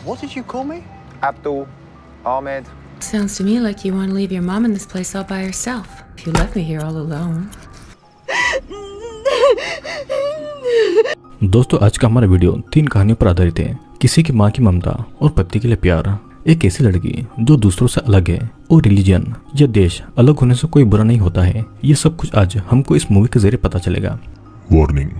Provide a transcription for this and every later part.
What did you call me? Abdul, Ahmed. Sounds to me like you want to leave your mom in this place all by herself. If you left me here all alone. दोस्तों आज का हमारा video 3 कहानियों पर आधारित है। किसी की माँ की ममता और पति के लिए प्यार, एक ऐसी लड़की जो दूसरों से अलग है, और रिलीजन या देश अलग होने से कोई बुरा नहीं होता है। ये सब कुछ आज हमको इस मूवी के जरिए पता चलेगा। Warning,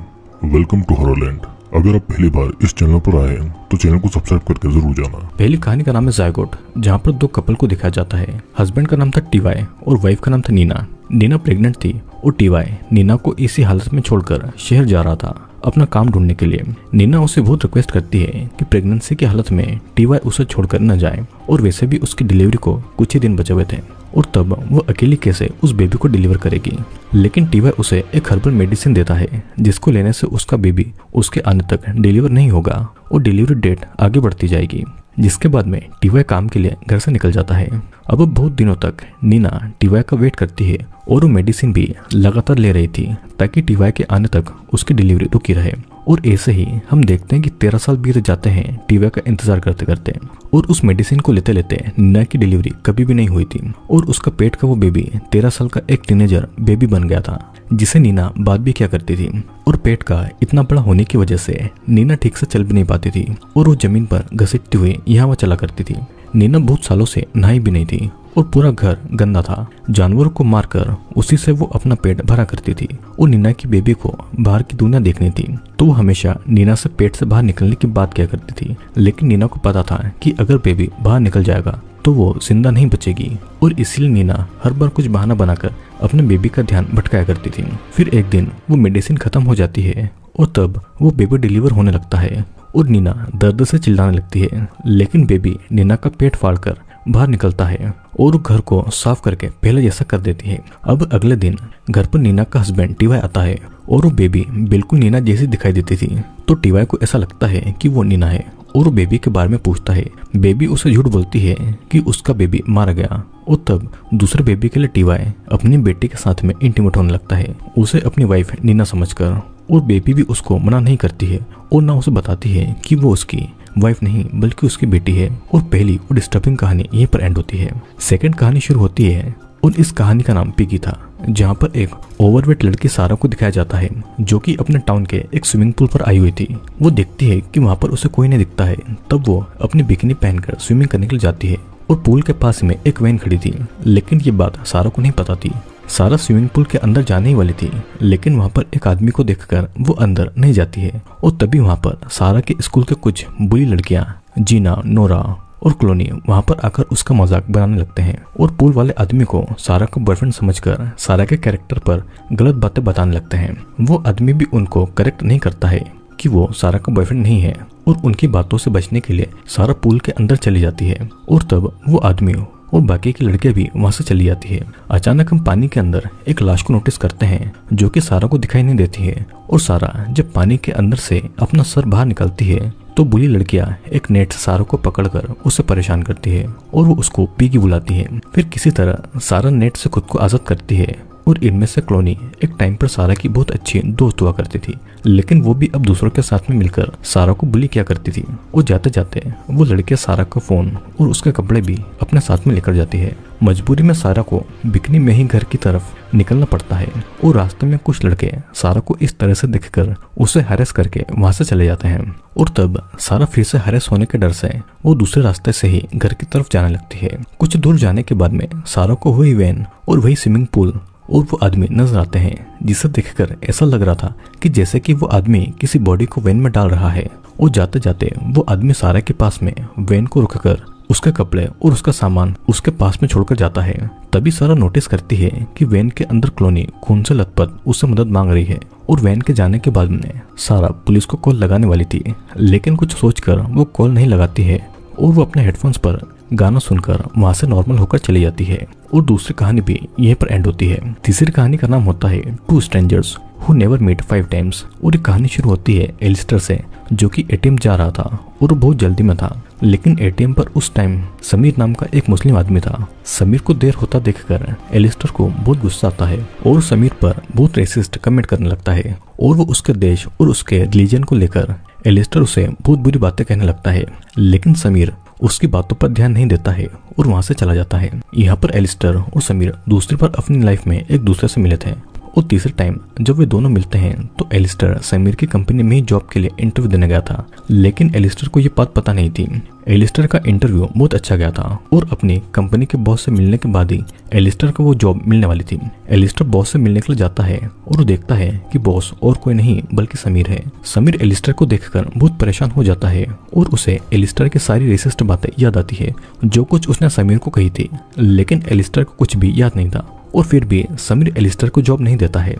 welcome to Horrorland. अगर आप पहली बार इस चैनल पर आए हैं तो चैनल को सब्सक्राइब करके जरूर जाना। पहली कहानी का नाम है ज़ायगोट, जहाँ पर 2 कपल को दिखाया जाता है। हस्बैंड का नाम था टीवाई और वाइफ का नाम था नीना। नीना प्रेग्नेंट थी और टीवाई नीना को इसी हालत में छोड़कर शहर जा रहा था अपना काम ढूंढने के लिए। नीना उसे बहुत रिक्वेस्ट करती है कि प्रेगनेंसी की हालत में टीवाई उसे छोड़कर न जाए, और वैसे भी उसकी डिलीवरी को कुछ ही दिन बचे हुए थे, और तब वो अकेली कैसे उस बेबी को डिलीवर करेगी। लेकिन टीवाई उसे एक हर्बल मेडिसिन देता है जिसको लेने से उसका बेबी उसके आने तक डिलीवर नहीं होगा और डिलीवरी डेट आगे बढ़ती जाएगी। जिसके बाद में टीवाई काम के लिए घर से निकल जाता है। अब बहुत दिनों तक नीना टीवाई का वेट करती है और वो मेडिसिन भी लगातार ले रही थी ताकि टीवाई के आने तक उसकी डिलीवरी रुकी रहे। और ऐसे ही हम देखते हैं कि 13 साल बीत जाते हैं टीवाई का इंतजार करते करते, और उस मेडिसिन को लेते लेते नीना की डिलीवरी कभी भी नहीं हुई थी, और उसका पेट का वो बेबी 13 साल का एक टीनेजर बेबी बन गया था जिसे नीना बात भी क्या करती थी। और पेट का इतना बड़ा होने की वजह से नीना ठीक से चल भी नहीं पाती थी और वो जमीन पर घसीटते हुए यहाँ वहाँ चला करती थी। नीना बहुत सालों से नहाई भी नहीं थी और पूरा घर गंदा था। जानवरों को मारकर उसी से वो अपना पेट भरा करती थी, और नीना की बेबी को बाहर की दुनिया देखनी थी तो वो हमेशा नीना से पेट से बाहर निकलने की बात किया करती थी। लेकिन नीना को पता था कि अगर बेबी बाहर निकल जाएगा तो वो जिंदा नहीं बचेगी, और इसीलिए नीना हर बार कुछ बहाना बनाकर अपने बेबी का ध्यान भटकाया करती थी। फिर एक दिन वो मेडिसिन खत्म हो जाती है और तब वो बेबी डिलीवर होने लगता है और नीना दर्द से चिल्लाने लगती है। लेकिन बेबी नीना का पेट फाड़कर बाहर निकलता है और घर को साफ करके पहले जैसा कर देती है। अब अगले दिन घर पर नीना का हस्बैंड टीवाई आता है और वो बेबी बिल्कुल नीना जैसी दिखाई देती थी, तो टीवाई को ऐसा लगता है कि वो नीना है और वो बेबी के बारे में पूछता है। बेबी उसे झूठ बोलती है कि उसका बेबी मारा गया, और तब दूसरे बेबी के लिए टीवाई अपनी बेटी के साथ में इंटीमेट होने लगता है, उसे अपनी वाइफ नीना समझकर। और बेबी भी उसको मना नहीं करती है और ना उसे बताती है कि वो उसकी वाइफ नहीं बल्कि उसकी बेटी है। और पहली और डिस्टर्बिंग कहानी यहीं पर एंड होती है। सेकंड कहानी शुरू होती है और इस कहानी का नाम पिगी था, जहाँ पर एक ओवरवेट लड़की सारा को दिखाया जाता है जो कि अपने टाउन के एक स्विमिंग पूल पर आई हुई थी। वो देखती है कि वहाँ पर उसे कोई नहीं दिखता है, तब वो अपनी बिकिनी पहनकर स्विमिंग करने के लिए जाती है और पूल के पास में एक वैन खड़ी थी। लेकिन ये बात सारा को नहीं पता थी। सारा स्विमिंग पूल के अंदर जाने ही वाली थी, लेकिन वहाँ पर एक आदमी को देखकर वो अंदर नहीं जाती है, और तभी वहाँ पर सारा के स्कूल के कुछ बुरी लड़कियाँ जीना, नोरा और क्लोनी वहाँ पर आकर उसका मजाक बनाने लगते हैं, और पूल वाले आदमी को सारा का बॉयफ्रेंड समझकर सारा के कैरेक्टर पर गलत बातें बताने लगते हैं। वो आदमी भी उनको करेक्ट नहीं करता है कि वो सारा का बॉयफ्रेंड नहीं है, और उनकी बातों से बचने के लिए सारा पूल के अंदर चली जाती है, और तब वो आदमी और बाकी की लड़कियां भी वहां से चली जाती है। अचानक हम पानी के अंदर एक लाश को नोटिस करते हैं जो कि सारा को दिखाई नहीं देती है, और सारा जब पानी के अंदर से अपना सर बाहर निकालती है तो बुरी लड़कियां एक नेट से सारा को पकड़कर उसे परेशान करती है और वो उसको पिगी बुलाती है। फिर किसी तरह सारा नेट से खुद को आजाद करती है, और इनमें से क्लोनी एक टाइम पर सारा की बहुत अच्छी दोस्त हुआ करती थी, लेकिन वो भी अब दूसरों के साथ में मिलकर सारा को बुली किया करती थी। और जाते जाते वो लड़कियां सारा का फोन और उसके कपड़े भी अपने साथ में लेकर जाती है। मजबूरी में सारा को बिकनी में ही घर की तरफ निकलना पड़ता है, और रास्ते में कुछ लड़के सारा को इस तरह से देखकर उसे हैरेस करके वहां से चले जाते हैं। और तब सारा फिर से हैरेस होने के डर से वो दूसरे रास्ते से ही घर की तरफ जाने लगती है। कुछ दूर जाने के बाद में सारा को वही वैन और वही स्विमिंग पूल और वो आदमी नजर आते हैं, जिसे देखकर ऐसा लग रहा था कि जैसे कि वो आदमी किसी बॉडी को वैन में डाल रहा है। और जाते जाते वो आदमी सारा के पास में वैन को रुककर उसके कपड़े और उसका सामान उसके पास में छोड़कर जाता है। तभी सारा नोटिस करती है कि वैन के अंदर क्लोनी खून से लथपथ उससे मदद मांग रही है, और वैन के जाने के बाद में सारा पुलिस को कॉल लगाने वाली थी, लेकिन कुछ सोचकर वो कॉल नहीं लगाती है और वो अपने हेडफोन्स पर गाना सुनकर वहां से नॉर्मल होकर चली जाती है। और दूसरी कहानी भी यहीं पर एंड होती है। तीसरी कहानी का नाम होता है 2 strangers who never meet 5 times, और ये कहानी शुरू होती है एलिस्टर से, जो कि एटीएम जा रहा था और बहुत जल्दी में था। लेकिन एटीएम पर उस टाइम समीर नाम का एक मुस्लिम आदमी था। समीर को देर होता देखकर एलिस्टर को बहुत गुस्सा आता है और समीर पर बहुत रेसिस्ट कमेंट करने लगता है, और वो उसके देश और उसके रिलीजन को लेकर एलिस्टर उसे बहुत बुरी बातें कहने लगता है, लेकिन समीर उसकी बातों पर ध्यान नहीं देता है और वहां से चला जाता है। यहाँ पर एलिस्टर और समीर दूसरी बार अपनी लाइफ में एक दूसरे से मिले थे और तीसरे टाइम जब वे दोनों मिलते हैं तो एलिस्टर समीर की कंपनी में ही जॉब के लिए इंटरव्यू देने गया था, लेकिन एलिस्टर को ये बात पता नहीं थी। एलिस्टर का इंटरव्यू बहुत अच्छा गया था और अपनी कंपनी के बॉस से मिलने के बाद ही एलिस्टर को वो जॉब मिलने वाली थी। एलिस्टर बॉस से मिलने के लिए जाता है और वो देखता है कि बॉस और कोई नहीं बल्कि समीर है। समीर एलिस्टर को देखकर बहुत परेशान हो जाता है और उसे एलिस्टर की सारी रेसिस्ट बातें याद आती है जो कुछ उसने समीर को कही थी, लेकिन एलिस्टर को कुछ भी याद नहीं था और फिर भी समीर एलिस्टर को जॉब नहीं देता है।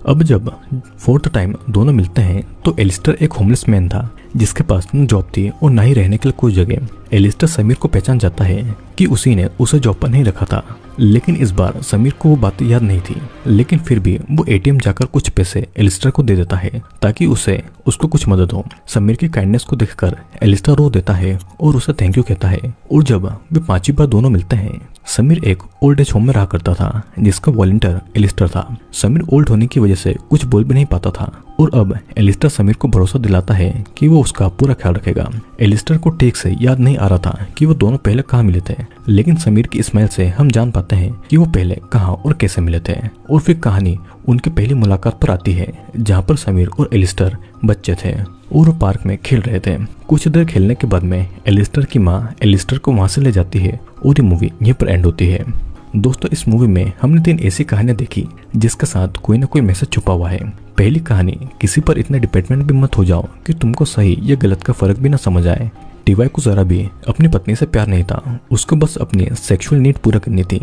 अब जब फोर्थ टाइम दोनों मिलते हैं तो एलिस्टर एक होमलेस मैन था जिसके पास न जॉब थी और ना ही रहने के लिए कोई जगह। एलिस्टर समीर को पहचान जाता है कि उसी ने उसे जॉब पर नहीं रखा था, लेकिन इस बार समीर को वो बातें याद नहीं थी, लेकिन फिर भी वो एटीएम जाकर कुछ पैसे एलिस्टर को दे देता है ताकि उसको कुछ मदद हो। समीर की काइंडनेस को देखकर एलिस्टर रो देता है और उसे थैंक यू कहता है। और जब वे पांचवी बार दोनों मिलते हैं, समीर एक ओल्ड एज होम में रहा करता था जिसका वॉलंटियर एलिस्टर था। समीर ओल्ड होने की वजह से कुछ बोल भी नहीं पाता था और अब एलिस्टर समीर को भरोसा दिलाता है कि वो उसका पूरा ख्याल रखेगा। एलिस्टर को ठीक से याद नहीं आ रहा था कि वो दोनों पहले कहाँ मिले थे, लेकिन समीर की स्माइल से हम जान पाते हैं कि वो पहले कहाँ और कैसे मिले थे। और फिर कहानी उनकी पहली मुलाकात पर आती है जहाँ पर समीर और एलिस्टर बच्चे थे और वो पार्क में खेल रहे थे। कुछ देर खेलने के बाद में एलिस्टर की माँ एलिस्टर को वहां से ले जाती है और ये मूवी यहीं पर एंड होती है। दोस्तों, इस मूवी में हमने 3 ऐसी कहानियां देखी जिसके साथ कोई ना कोई मैसेज छुपा हुआ है। पहली कहानी, किसी पर इतना डिपेंडेंट भी मत हो जाओ कि तुमको सही या गलत का फर्क भी ना समझ आए। टीवाई को जरा भी अपनी पत्नी से प्यार नहीं था, उसको बस अपनी सेक्सुअल नीड पूरा करनी थी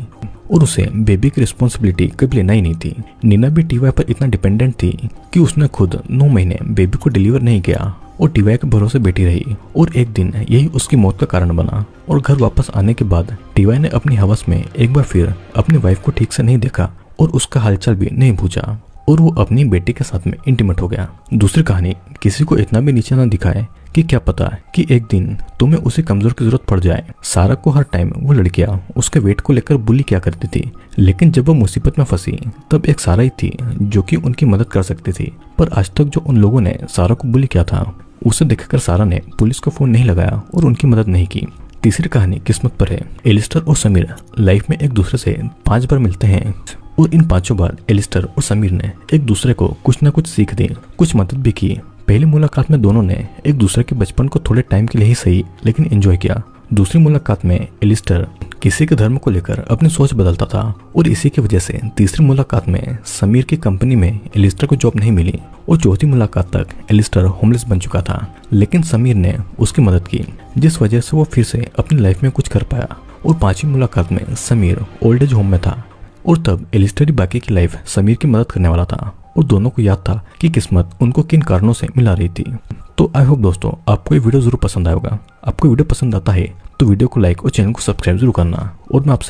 और उसे बेबी की रिस्पॉन्सिबिलिटी कभी लेना ही नहीं थी। नीना भी टीवाई पर इतना डिपेंडेंट थी कि उसने खुद 9 महीने बेबी को डिलीवर नहीं किया और टीवाई के भरोसे बैठी रही और एक दिन यही उसकी मौत का कारण बना। और घर वापस आने के बाद टीवाई ने अपनी हवस में एक बार फिर अपनी वाइफ को ठीक से नहीं देखा और उसका हालचाल भी नहीं पूछा और वो अपनी बेटी के साथ में इंटीमेट हो गया। दूसरी कहानी, किसी को इतना भी नीचे ना दिखाए कि क्या पता कि एक दिन तुम्हें उसी कमजोर की जरूरत पड़ जाए। सारा को हर टाइम वो लड़कियां उसके वेट को लेकर बुली किया करती थी, लेकिन जब वो मुसीबत में फंसी तब एक सारा ही थी जो कि उनकी मदद कर सकती थी। पर आज तक जो उन लोगों ने सारा को बुली किया था उसे देखकर सारा ने पुलिस को फोन नहीं लगाया और उनकी मदद नहीं की। तीसरी कहानी किस्मत पर है। एलिस्टर और समीर लाइफ में एक दूसरे से 5 बार मिलते हैं और इन 5 बार एलिस्टर और समीर ने एक दूसरे को कुछ न कुछ सीख दी, कुछ मदद भी की। पहली मुलाकात में दोनों ने एक दूसरे के बचपन को थोड़े टाइम के लिए ही सही लेकिन एंजॉय किया। दूसरी मुलाकात में एलिस्टर किसी के धर्म को लेकर अपनी सोच बदलता था और इसी की वजह से तीसरी मुलाकात में समीर की कंपनी में एलिस्टर को जॉब नहीं मिली और चौथी मुलाकात तक एलिस्टर होमलेस बन चुका था, लेकिन समीर ने उसकी मदद की जिस वजह से वो फिर से अपनी लाइफ में कुछ कर पाया। और 5वीं मुलाकात में समीर ओल्ड एज होम में था और तब एलिस्टर ही बाकी की लाइफ समीर की मदद करने वाला था और दोनों को याद था कि किस्मत उनको किन कारणों से मिला रही थी। तो आई होप दोस्तों आपको ये वीडियो जरूर पसंद आएगा। आपको वीडियो पसंद आता है तो वीडियो को लाइक और चैनल को सब्सक्राइब जरूर करना और मैं आपसे